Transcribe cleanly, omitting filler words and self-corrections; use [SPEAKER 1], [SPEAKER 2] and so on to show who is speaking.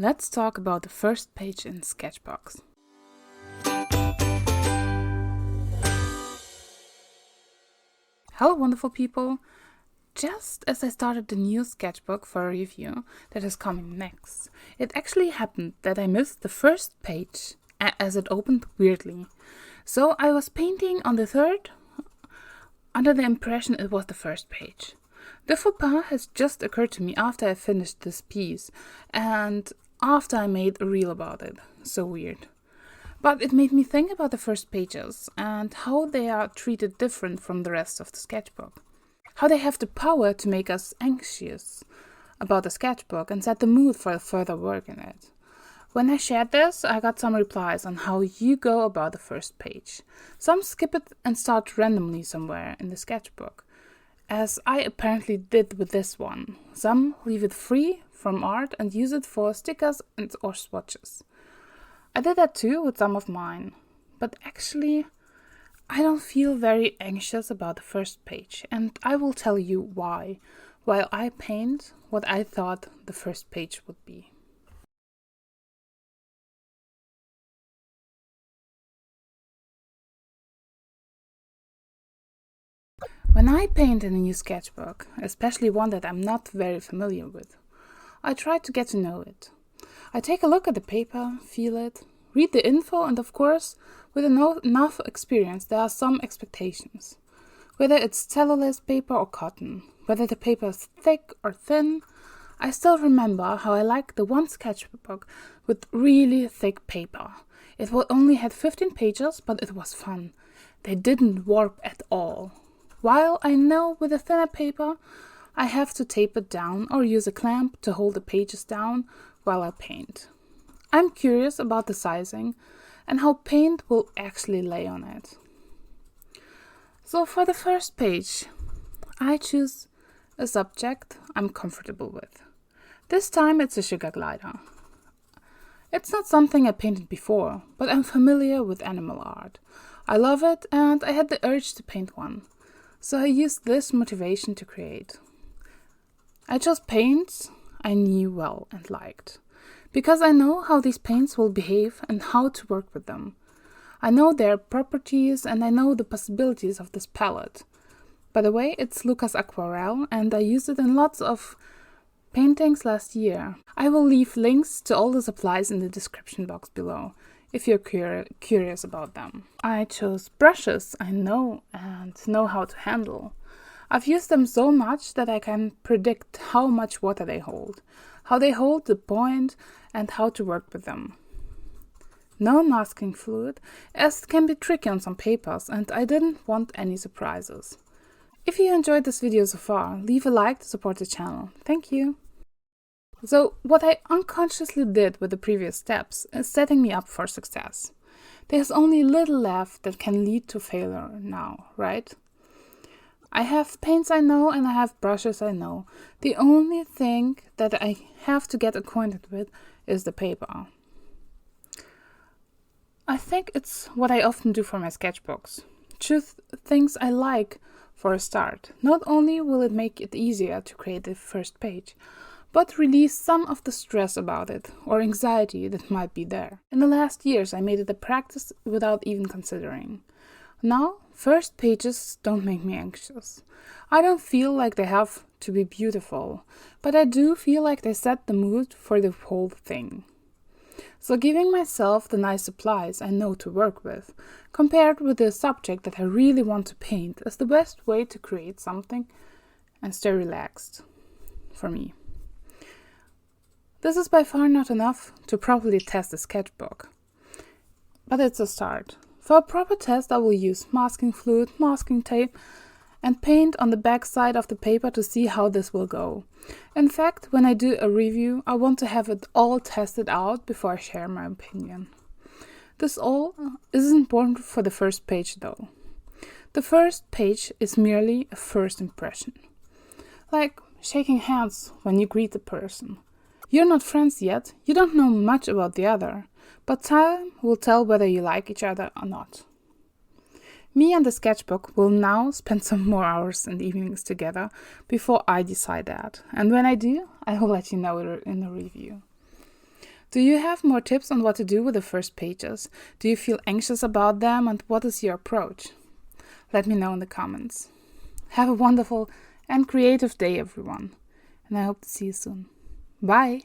[SPEAKER 1] Let's talk about the first page in Sketchbook. Hello wonderful people! Just as I started the new sketchbook for a review that is coming next, it actually happened that I missed the first page as it opened weirdly. So I was painting on the third under the impression it was the first page. The faux pas has just occurred to me after I finished this piece and after I made a reel about it. So weird. But it made me think about the first pages and how they are treated different from the rest of the sketchbook. How they have the power to make us anxious about the sketchbook and set the mood for further work in it. When I shared this, I got some replies on how you go about the first page. Some skip it and start randomly somewhere in the sketchbook, as I apparently did with this one. Some leave it free from art and use it for stickers or swatches. I did that too with some of mine, but actually I don't feel very anxious about the first page, and I will tell you why, while I paint what I thought the first page would be. When I paint in a new sketchbook, especially one that I'm not very familiar with, I try to get to know it. I take a look at the paper, feel it, read the info, and of course, with enough experience, there are some expectations. Whether it's cellulose paper or cotton, whether the paper is thick or thin, I still remember how I liked the one sketchbook with really thick paper. It only had 15 pages, but it was fun. They didn't warp at all. While I know with a thinner paper, I have to tape it down or use a clamp to hold the pages down while I paint. I'm curious about the sizing and how paint will actually lay on it. So for the first page, I choose a subject I'm comfortable with. This time it's a sugar glider. It's not something I painted before, but I'm familiar with animal art. I love it and I had the urge to paint one. So I used this motivation to create. I chose paints I knew well and liked, because I know how these paints will behave and how to work with them. I know their properties and I know the possibilities of this palette. By the way, it's Lukas Aquarell and I used it in lots of paintings last year. I will leave links to all the supplies in the description box below, if you're curious about them. I chose brushes I know and know how to handle. I've used them so much that I can predict how much water they hold, how they hold the point, and how to work with them. No masking fluid, as it can be tricky on some papers, and I didn't want any surprises. If you enjoyed this video so far, leave a like to support the channel. Thank you! So, what I unconsciously did with the previous steps is setting me up for success. There's only little left that can lead to failure now, right? I have paints I know and I have brushes I know. The only thing that I have to get acquainted with is the paper. I think it's what I often do for my sketchbooks. Choose things I like for a start. Not only will it make it easier to create the first page, but release some of the stress about it or anxiety that might be there. In the last years I made it a practice without even considering. Now, first pages don't make me anxious. I don't feel like they have to be beautiful, but I do feel like they set the mood for the whole thing. So giving myself the nice supplies I know to work with, compared with the subject that I really want to paint, is the best way to create something and stay relaxed, for me. This is by far not enough to properly test the sketchbook, but it's a start. For a proper test, I will use masking fluid, masking tape, and paint on the back side of the paper to see how this will go. In fact, when I do a review, I want to have it all tested out before I share my opinion. This all is important for the first page though. The first page is merely a first impression. Like shaking hands when you greet the person. You're not friends yet, you don't know much about the other, but time will tell whether you like each other or not. Me and the sketchbook will now spend some more hours and evenings together before I decide that. And when I do, I will let you know in a review. Do you have more tips on what to do with the first pages? Do you feel anxious about them, and what is your approach? Let me know in the comments. Have a wonderful and creative day, everyone, and I hope to see you soon. Bye!